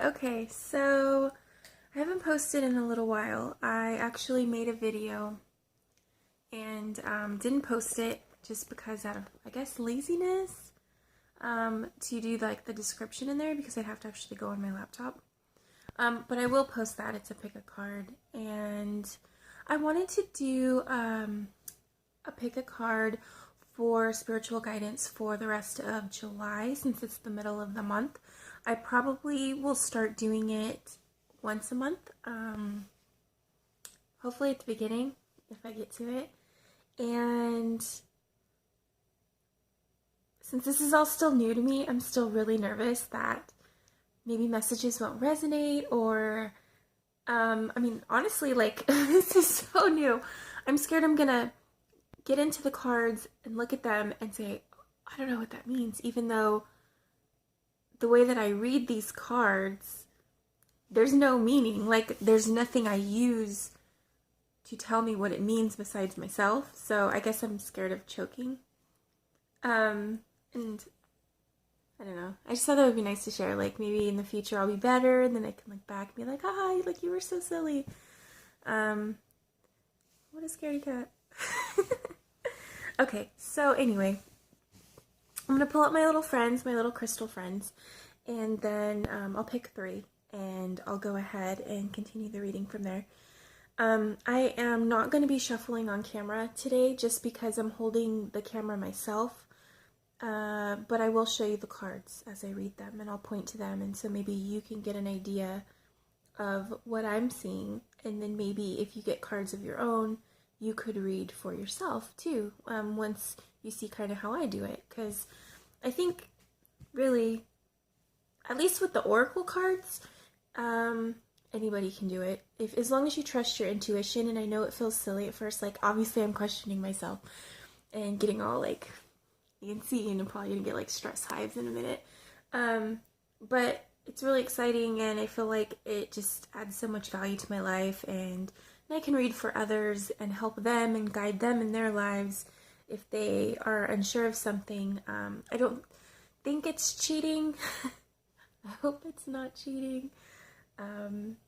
Okay, so I haven't posted in a little while. I actually made a video and didn't post it just because out of, I guess, laziness to do like the description in there because I'd have to actually go on my laptop. But I will post that. It's a pick a card. And I wanted to do a pick a card for spiritual guidance for the rest of July since it's the middle of the month. I probably will start doing it once a month, hopefully at the beginning if I get to it. And since this is all still new to me, I'm still really nervous that maybe messages won't resonate or, honestly, like, this is so new. I'm scared I'm gonna get into the cards and look at them and say, I don't know what that means, even though the way that I read these cards, there's no meaning. Like, there's nothing I use to tell me what it means besides myself. So I guess I'm scared of choking. And I don't know. I just thought that would be nice to share. Like, maybe in the future I'll be better, and then I can look back and be like, ah, like, you were so silly. What a scaredy cat. Okay, so anyway, I'm going to pull out my little friends, my little crystal friends, and then I'll pick 3, and I'll go ahead and continue the reading from there. I am not going to be shuffling on camera today just because I'm holding the camera myself, but I will show you the cards as I read them, and I'll point to them, and so maybe you can get an idea of what I'm seeing, and then maybe if you get cards of your own, you could read for yourself too, once you see kind of how I do it, because I think really, at least with the oracle cards, anybody can do it, as long as you trust your intuition. And I know it feels silly at first, like obviously I'm questioning myself and getting all like, you can see, and I'm probably gonna get like stress hives in a minute, but it's really exciting, and I feel like it just adds so much value to my life, and I can read for others and help them and guide them in their lives if they are unsure of something. I don't think it's cheating. I hope it's not cheating.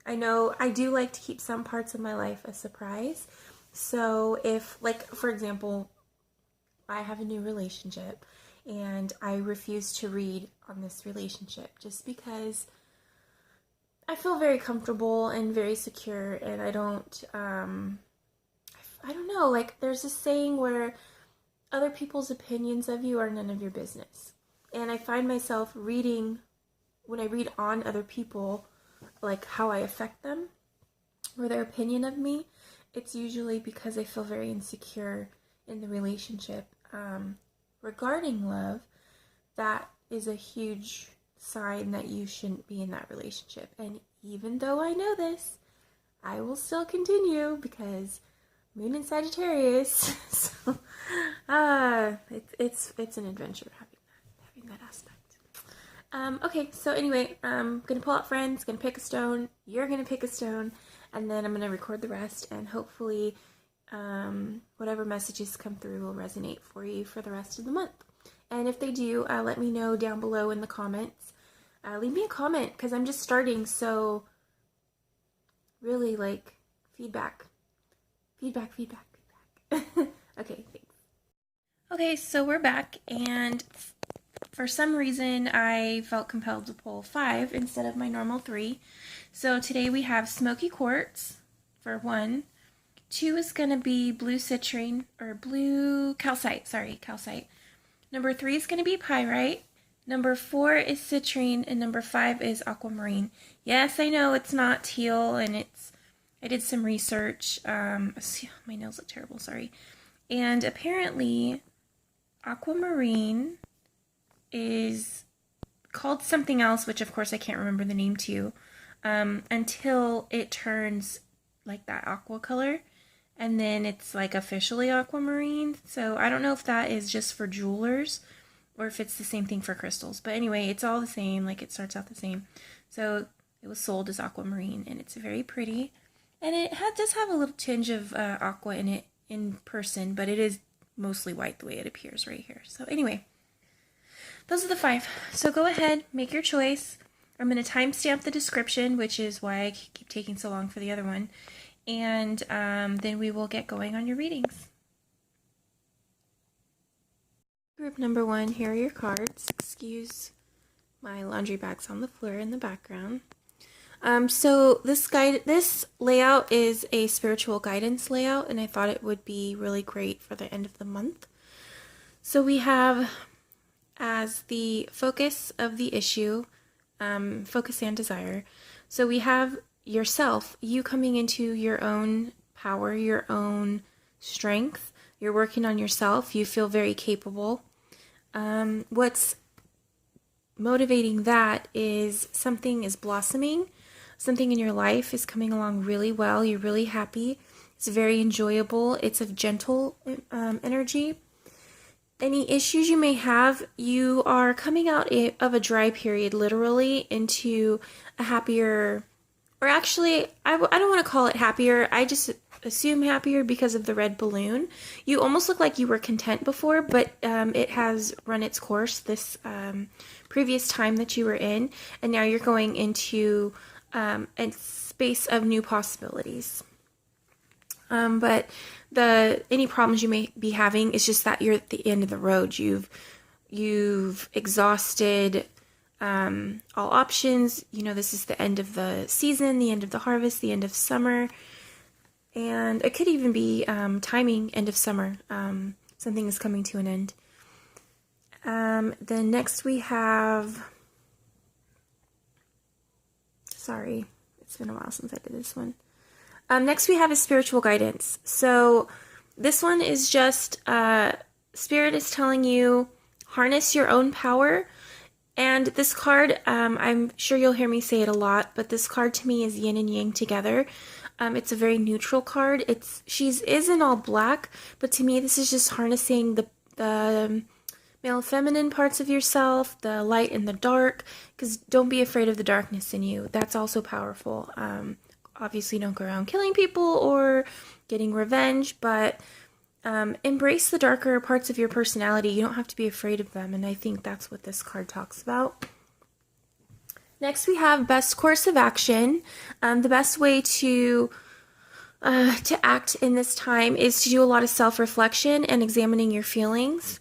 I know I do like to keep some parts of my life a surprise. So if, like, for example, I have a new relationship and I refuse to read on this relationship just because I feel very comfortable and very secure, and I don't know, like, there's a saying where other people's opinions of you are none of your business. And I find myself reading, when I read on other people, like how I affect them or their opinion of me, it's usually because I feel very insecure in the relationship. Regarding love, that is a huge sign that you shouldn't be in that relationship. And even though I know this, I will still continue because Moon in Sagittarius. So, it's an adventure having that aspect. Okay, so anyway, I'm gonna pull out friends, gonna pick a stone, you're gonna pick a stone, and then I'm gonna record the rest, and hopefully whatever messages come through will resonate for you for the rest of the month. And if they do, let me know down below in the comments. Leave me a comment, because I'm just starting, so really, like, feedback. Okay, thanks. Okay, so we're back, and for some reason I felt compelled to pull 5 instead of my normal 3. So today we have Smoky Quartz for 1. 2 is going to be blue citrine, or blue calcite, calcite. Number 3 is going to be pyrite. Number 4 is citrine, and number 5 is aquamarine. Yes, I know it's not teal, and I did some research. My nails look terrible, sorry. And apparently, aquamarine is called something else, which of course I can't remember the name to, until it turns like that aqua color, and then it's like officially aquamarine. So I don't know if that is just for jewelers or if it's the same thing for crystals. But anyway, it's all the same, like it starts out the same. So it was sold as aquamarine, and it's very pretty. And it does have a little tinge of aqua in it in person, but it is mostly white the way it appears right here. So anyway, those are the 5. So go ahead, make your choice. I'm going to timestamp the description, which is why I keep taking so long for the other one. And then we will get going on your readings. Group number 1, here are your cards. Excuse my laundry bags on the floor in the background. So this layout is a spiritual guidance layout, and I thought it would be really great for the end of the month. So we have as the focus of the issue, focus and desire. So we have yourself, you coming into your own power, your own strength. You're working on yourself. You feel very capable. What's motivating that is something is blossoming. Something in your life is coming along really well. You're really happy. It's very enjoyable. It's of gentle energy. Any issues you may have, you are coming out of a dry period, literally, into a happier, or actually, I don't want to call it happier. I just assume happier because of the red balloon. You almost look like you were content before, but it has run its course this previous time that you were in, and now you're going into a space of new possibilities. But any problems you may be having is just that you're at the end of the road. You've exhausted all options. You know, this is the end of the season, the end of the harvest, the end of summer. And it could even be timing, end of summer. Something is coming to an end. Then next we have, sorry, it's been a while since I did this one. Next we have is spiritual guidance. So this one is just, Spirit is telling you, harness your own power. And this card, I'm sure you'll hear me say it a lot, but this card to me is yin and yang together. It's a very neutral card. She is in all black, but to me this is just harnessing the male feminine parts of yourself, the light and the dark, because don't be afraid of the darkness in you. That's also powerful. Obviously don't go around killing people or getting revenge, but embrace the darker parts of your personality. You don't have to be afraid of them, and I think that's what this card talks about. Next we have best course of action. The best way to act in this time is to do a lot of self-reflection and examining your feelings.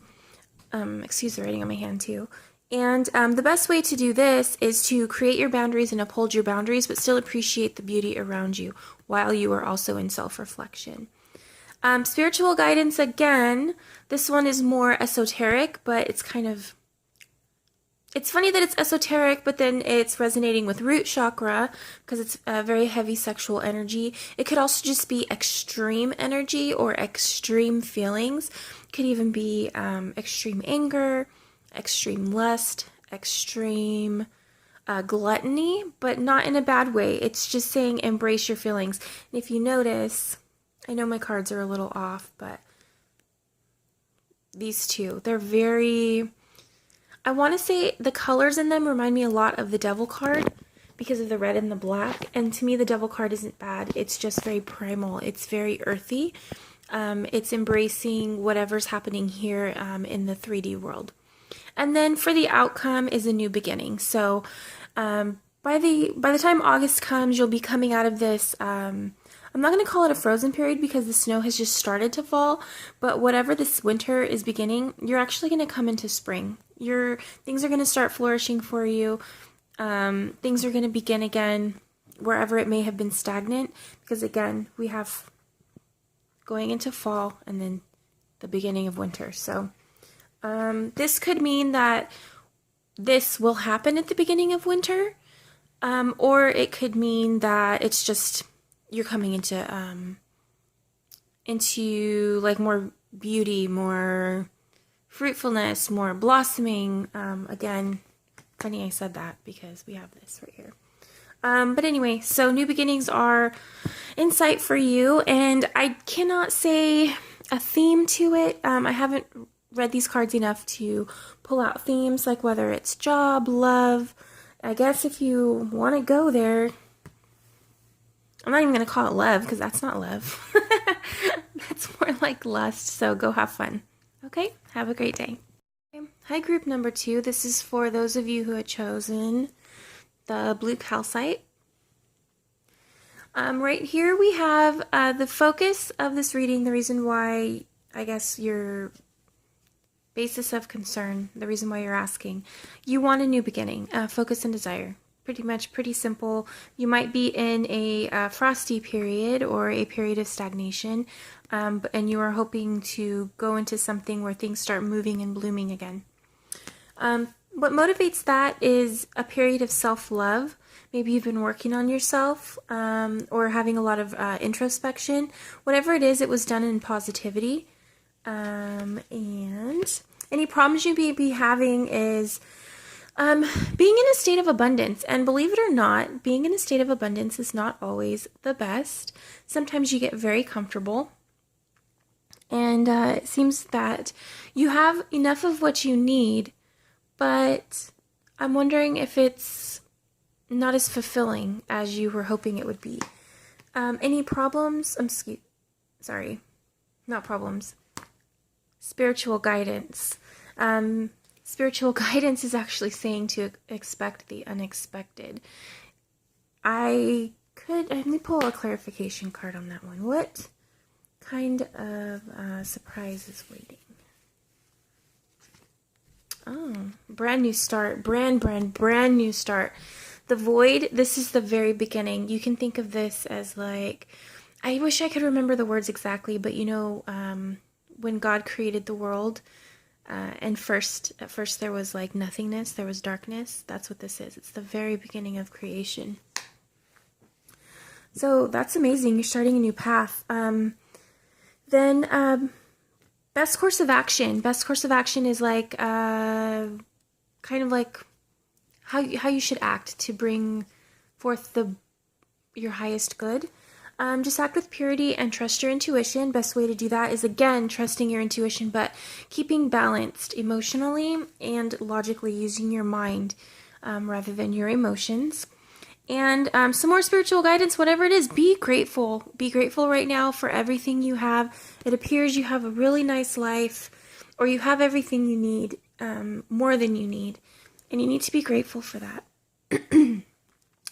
Excuse the writing on my hand too. And the best way to do this is to create your boundaries and uphold your boundaries, but still appreciate the beauty around you while you are also in self-reflection. Spiritual guidance, again, this one is more esoteric, but it's funny that it's esoteric, but then it's resonating with root chakra because it's a very heavy sexual energy. It could also just be extreme energy or extreme feelings. It could even be extreme anger, extreme lust, extreme gluttony, but not in a bad way. It's just saying embrace your feelings. And if you notice, I know my cards are a little off, but these two, they're very, I want to say the colors in them remind me a lot of the Devil card because of the red and the black. And to me, the Devil card isn't bad. It's just very primal. It's very earthy. It's embracing whatever's happening here in the 3D world. And then for the outcome is a new beginning. So by the time August comes, you'll be coming out of this, I'm not going to call it a frozen period because the snow has just started to fall, but whatever this winter is beginning, you're actually going to come into spring. Things are going to start flourishing for you. Things are going to begin again wherever it may have been stagnant, because again, we have going into fall and then the beginning of winter. So this could mean that this will happen at the beginning of winter, or it could mean that it's just you're coming into like more beauty, more fruitfulness, more blossoming. Again, funny I said that because we have this right here. But anyway, so new beginnings are in sight for you, and I cannot say a theme to it. I haven't read these cards enough to pull out themes, like whether it's job, love. I guess if you want to go there, I'm not even going to call it love because that's not love. That's more like lust, so go have fun. Okay, have a great day. Okay. Hi, group number 2. This is for those of you who had chosen the blue calcite. Right here we have the focus of this reading, the reason why, I guess, your basis of concern, the reason why you're asking. You want a new beginning, focus and desire. Pretty simple. You might be in a frosty period or a period of stagnation, and you are hoping to go into something where things start moving and blooming again. What motivates that is a period of self-love. Maybe you've been working on yourself or having a lot of introspection. Whatever it is, it was done in positivity. And any problems you may be having is being in a state of abundance. And believe it or not, being in a state of abundance is not always the best. Sometimes you get very comfortable. And it seems that you have enough of what you need, but I'm wondering if it's not as fulfilling as you were hoping it would be. Any problems? Not problems. Spiritual guidance. Spiritual guidance is actually saying to expect the unexpected. Let me pull a clarification card on that one. What kind of surprise is waiting? Oh, brand new start. Brand new start. The void, this is the very beginning. You can think of this as like, I wish I could remember the words exactly, but when God created the world, and at first there was like nothingness, there was darkness. That's what this is. It's the very beginning of creation. So that's amazing. You're starting a new path. Then best course of action. Best course of action is like kind of like how you should act to bring forth your highest good. Just act with purity and trust your intuition. Best way to do that is, again, trusting your intuition, but keeping balanced emotionally and logically, using your mind rather than your emotions. And some more spiritual guidance, whatever it is, be grateful. Be grateful right now for everything you have. It appears you have a really nice life, or you have everything you need, more than you need. And you need to be grateful for that.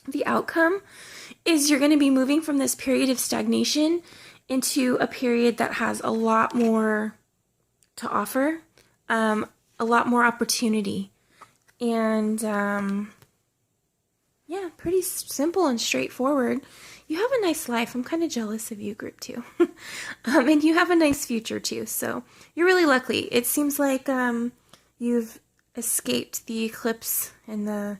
The outcome is you're going to be moving from this period of stagnation into a period that has a lot more to offer, a lot more opportunity. And pretty simple and straightforward. You have a nice life. I'm kind of jealous of you, group 2. And you have a nice future too. So you're really lucky. It seems like you've escaped the eclipse and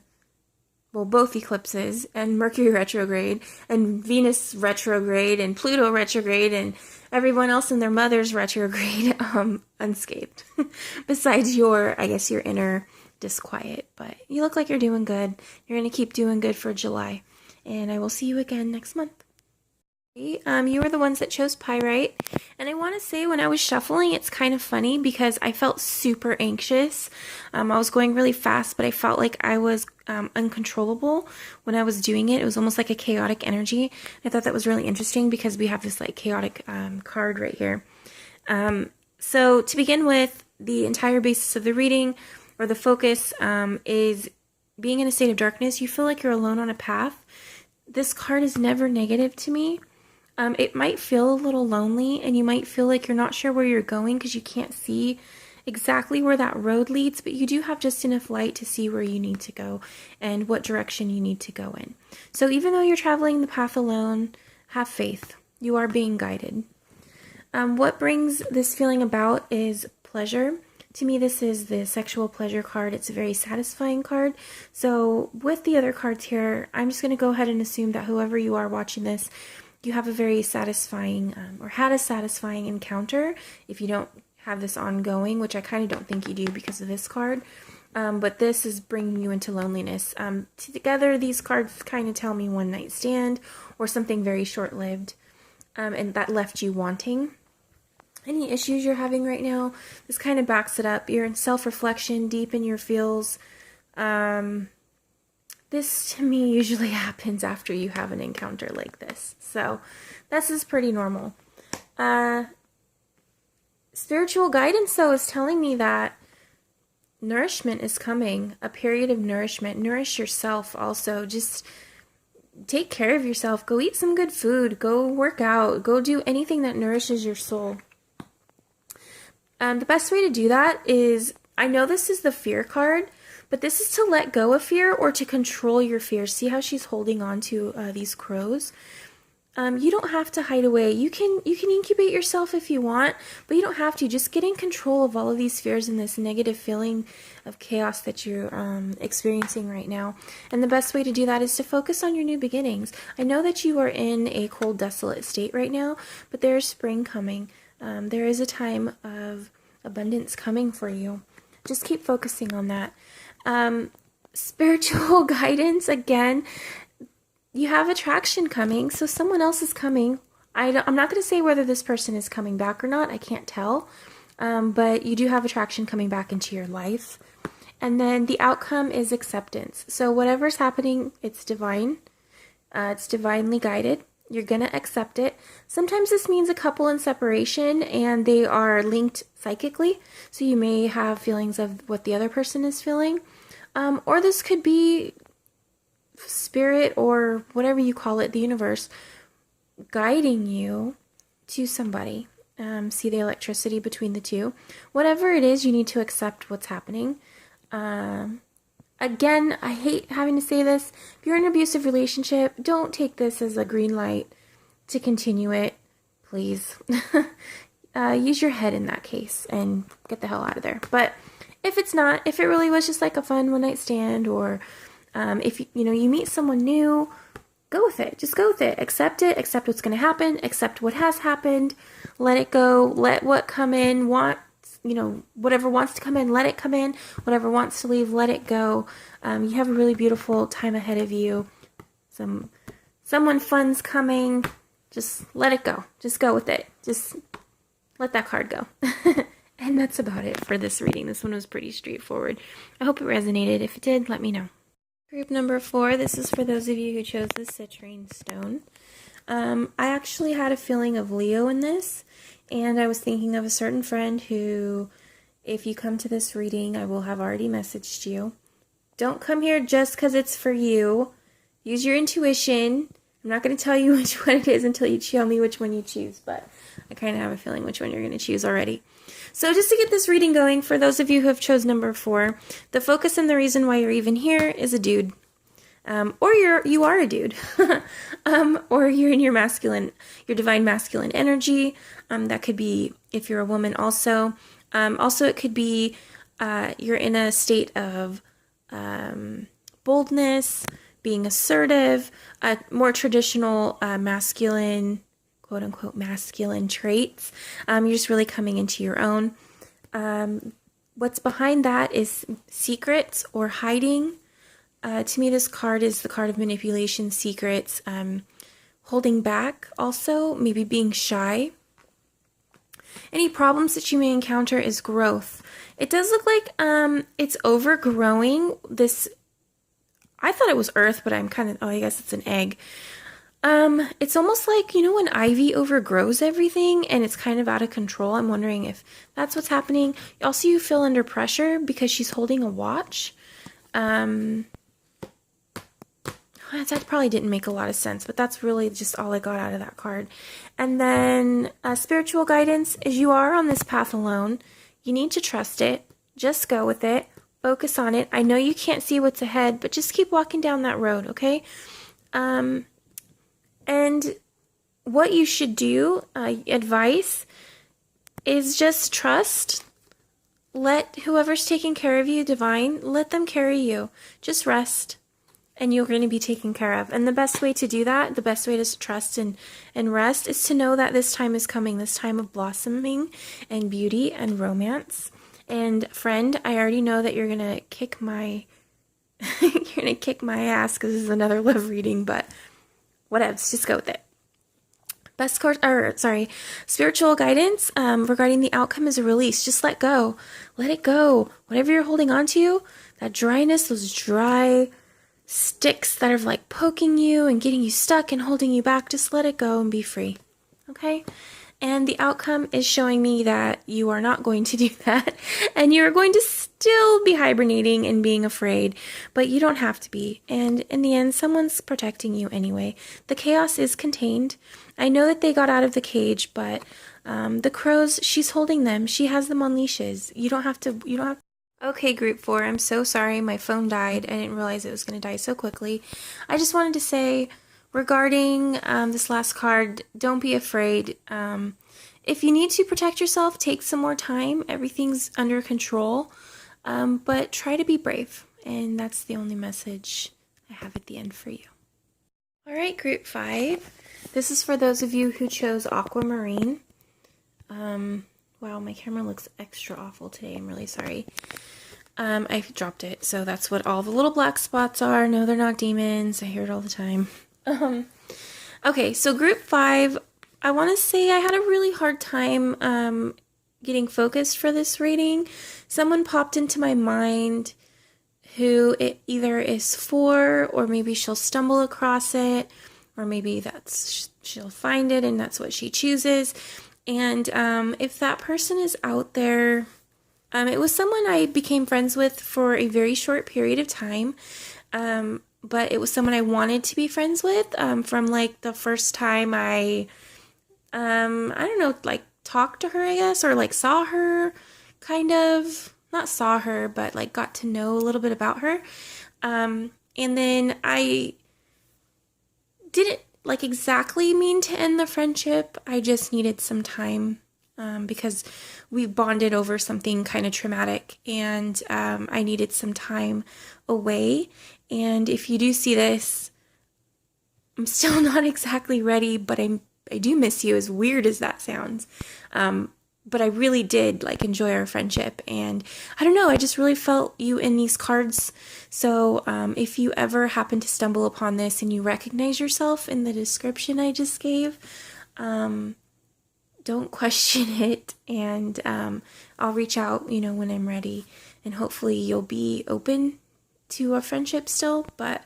both eclipses, and Mercury retrograde, and Venus retrograde, and Pluto retrograde, and everyone else and their mother's retrograde, unscathed. Besides your inner disquiet. But you look like you're doing good. You're going to keep doing good for July. And I will see you again next month. You were the ones that chose Pyrite, and I want to say when I was shuffling, it's kind of funny because I felt super anxious. I was going really fast, but I felt like I was uncontrollable when I was doing it. It was almost like a chaotic energy. I thought that was really interesting because we have this like chaotic card right here. So to begin with, the entire basis of the reading or the focus is being in a state of darkness. You feel like you're alone on a path. This card is never negative to me. It might feel a little lonely, and you might feel like you're not sure where you're going because you can't see exactly where that road leads, but you do have just enough light to see where you need to go and what direction you need to go in. So even though you're traveling the path alone, have faith. You are being guided. What brings this feeling about is pleasure. To me, this is the sexual pleasure card. It's a very satisfying card. So with the other cards here, I'm just going to go ahead and assume that whoever you are watching this, you have a very satisfying or had a satisfying encounter. If you don't have this ongoing, which I kind of don't think you do because of this card, but this is bringing you into loneliness. Together, these cards kind of tell me one night stand or something very short-lived, and that left you wanting. Any issues you're having right now, this kind of backs it up. You're in self-reflection, deep in your feels. This, to me, usually happens after you have an encounter like this. So, this is pretty normal. Spiritual guidance, though, is telling me that nourishment is coming, a period of nourishment. Nourish yourself also. Just take care of yourself. Go eat some good food. Go work out. Go do anything that nourishes your soul. The best way to do that is, I know this is the fear card, but this is to let go of fear or to control your fear. See how she's holding on to these crows? You don't have to hide away. You can incubate yourself if you want, but you don't have to. Just get in control of all of these fears and this negative feeling of chaos that you're experiencing right now. And the best way to do that is to focus on your new beginnings. I know that you are in a cold, desolate state right now, but there is spring coming. There is a time of abundance coming for you. Just keep focusing on that. Spiritual guidance, again, you have attraction coming, so someone else is coming. I'm not going to say whether this person is coming back or not. I can't tell. But you do have attraction coming back into your life. And then the outcome is acceptance. So whatever's happening, it's divine. It's divinely guided. You're going to accept it. Sometimes this means a couple in separation and they are linked psychically. So you may have feelings of what the other person is feeling. Or this could be spirit or whatever you call it, the universe, guiding you to somebody. See the electricity between the two. Whatever it is, you need to accept what's happening. Again, I hate having to say this. If you're in an abusive relationship, don't take this as a green light to continue it. Please. Use your head in that case and get the hell out of there. But if it's not, if it really was just like a fun one-night stand, or if you meet someone new, go with it. Just go with it. Accept it. Accept what's going to happen. Accept what has happened. Let it go. Let what come in, whatever wants to come in, let it come in. Whatever wants to leave, let it go. You have a really beautiful time ahead of you. Someone fun's coming. Just let it go. Just go with it. Just let that card go. And that's about it for this reading. This one was pretty straightforward. I hope it resonated. If it did, let me know. Group number 4, this is for those of you who chose the citrine stone. I actually had a feeling of Leo in this, and I was thinking of a certain friend who, if you come to this reading, I will have already messaged you. Don't come here just because it's for you. Use your intuition. I'm not going to tell you which one it is until you tell me which one you choose, but I kind of have a feeling which one you're going to choose already. So just to get this reading going, for those of you who have chose number 4, the focus and the reason why you're even here is a dude. Or you are a dude. Or you're in your divine masculine energy. That could be if you're a woman also. Also, it could be you're in a state of boldness, being assertive, more traditional masculine, quote-unquote masculine traits. You're just really coming into your own. What's behind that is secrets or hiding. To me, this card is the card of manipulation, secrets, holding back also, maybe being shy. Any problems that you may encounter is growth. It does look like it's overgrowing this. I thought it was earth, but I guess it's an egg. It's almost like, when ivy overgrows everything and it's kind of out of control. I'm wondering if that's what's happening. Also, you feel under pressure because she's holding a watch. That probably didn't make a lot of sense, but that's really just all I got out of that card. And then spiritual guidance is you are on this path alone. You need to trust it. Just go with it. Focus on it. I know you can't see what's ahead, but just keep walking down that road, okay? And what you should do, advice, is just trust. Let whoever's taking care of you, divine, let them carry you. Just rest, and you're going to be taken care of. And the best way to do that, the best way to trust and rest, is to know that this time is coming, this time of blossoming and beauty and romance. And friend, I already know that you're going to kick my ass because this is another love reading, but whatevs, just go with it. Spiritual guidance regarding the outcome is a release. Just let go. Let it go. Whatever you're holding on to, that dryness, those dry sticks that are poking you and getting you stuck and holding you back, just let it go and be free. Okay? And the outcome is showing me that you are not going to do that, and you're going to still be hibernating and being afraid, but you don't have to be. And in the end, someone's protecting you anyway. The chaos is contained. I know that they got out of the cage, but the crows, she's holding them. She has them on leashes. You don't have to. Okay, group 4, I'm so sorry. My phone died. I didn't realize it was going to die so quickly. I just wanted to say, regarding this last card, don't be afraid. If you need to protect yourself, take some more time. Everything's under control, but try to be brave. And that's the only message I have at the end for you. All right, group 5. This is for those of you who chose aquamarine. Wow, my camera looks extra awful today. I'm really sorry. I dropped it, so that's what all the little black spots are. No, they're not demons. I hear it all the time. Okay, so group 5, I want to say I had a really hard time getting focused for this reading. Someone popped into my mind who it either is for, or maybe she'll stumble across it, or maybe she'll find it and that's what she chooses. And if that person is out there, it was someone I became friends with for a very short period of time. But it was someone I wanted to be friends with from like the first time I don't know, like talked to her, I guess, or like saw her, kind of, not saw her, but like got to know a little bit about her. And then I didn't like exactly mean to end the friendship. I just needed some time because we bonded over something kind of traumatic, and I needed some time away. And if you do see this, I'm still not exactly ready, but I do miss you, as weird as that sounds. But I really did like enjoy our friendship, and I don't know, I just really felt you in these cards. So if you ever happen to stumble upon this and you recognize yourself in the description I just gave, don't question it, and I'll reach out, when I'm ready, and hopefully you'll be open to a friendship still. But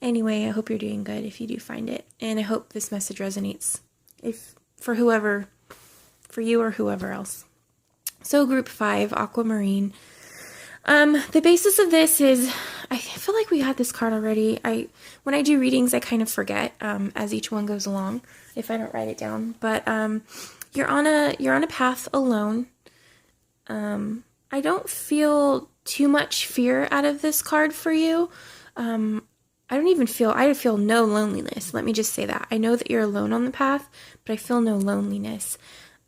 anyway, I hope you're doing good if you do find it, and I hope this message resonates for you or whoever else. So group 5, aquamarine. The basis of this is, I feel like we had this card already. When I do readings, I kind of forget as each one goes along if I don't write it down. But you're on a path alone. I don't feel too much fear out of this card for you. I feel no loneliness. Let me just say that. I know that you're alone on the path, but I feel no loneliness.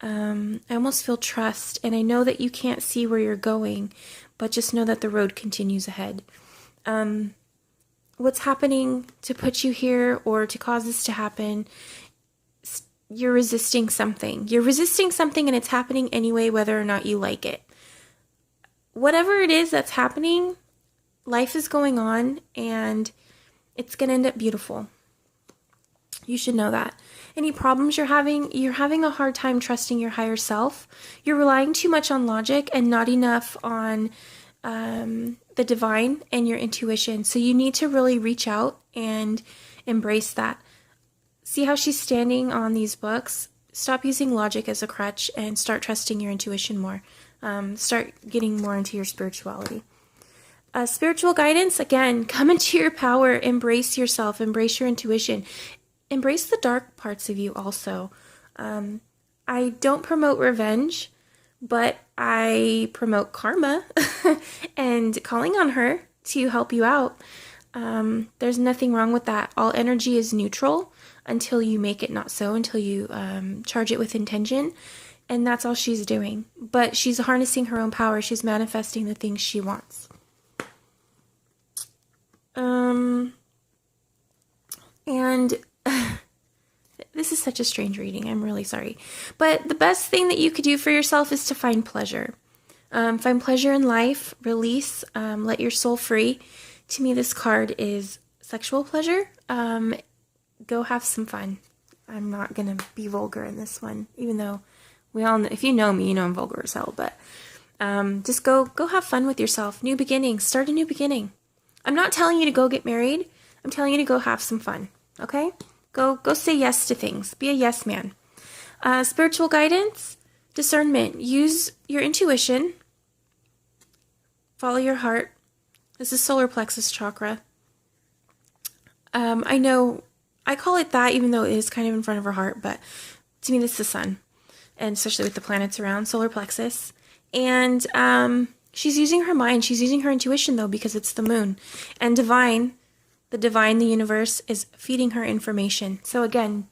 I almost feel trust, and I know that you can't see where you're going, but just know that the road continues ahead. What's happening to put you here or to cause this to happen, you're resisting something. You're resisting something, and it's happening anyway, whether or not you like it. Whatever it is that's happening, life is going on, and it's going to end up beautiful. You should know that. Any problems you're having a hard time trusting your higher self. You're relying too much on logic and not enough on the divine and your intuition. So you need to really reach out and embrace that. See how she's standing on these books? Stop using logic as a crutch and start trusting your intuition more. Start getting more into your spirituality. Spiritual guidance, again, come into your power, embrace yourself, embrace your intuition. Embrace the dark parts of you also. I don't promote revenge, but I promote karma and calling on her to help you out. There's nothing wrong with that. All energy is neutral until you make it not so, until you charge it with intention. And that's all she's doing. But she's harnessing her own power. She's manifesting the things she wants. And this is such a strange reading. I'm really sorry. But the best thing that you could do for yourself is to find pleasure. Find pleasure in life. Release. Let your soul free. To me, this card is sexual pleasure. Go have some fun. I'm not going to be vulgar in this one, even though we all know, if you know me, you know I'm vulgar as hell. But just go have fun with yourself. New beginning. Start a new beginning. I'm not telling you to go get married. I'm telling you to go have some fun. Okay? Go say yes to things. Be a yes man. Spiritual guidance, discernment. Use your intuition. Follow your heart. This is solar plexus chakra. I know I call it that even though it is kind of in front of her heart, but to me, this is the sun, and especially with the planets around, solar plexus. And she's using her mind. She's using her intuition, though, because it's the moon. And the divine, the universe, is feeding her information. So again,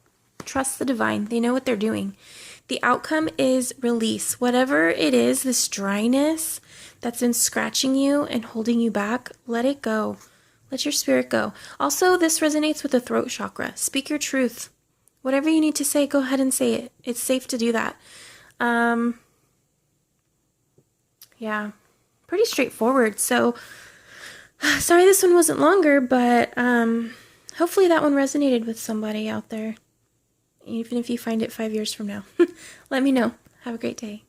trust the divine. They know what they're doing. The outcome is release. Whatever it is, this dryness that's been scratching you and holding you back, let it go. Let your spirit go. Also, this resonates with the throat chakra. Speak your truth. Whatever you need to say, go ahead and say it. It's safe to do that. Yeah, pretty straightforward. So, sorry this one wasn't longer, but hopefully that one resonated with somebody out there. Even if you find it 5 years from now. Let me know. Have a great day.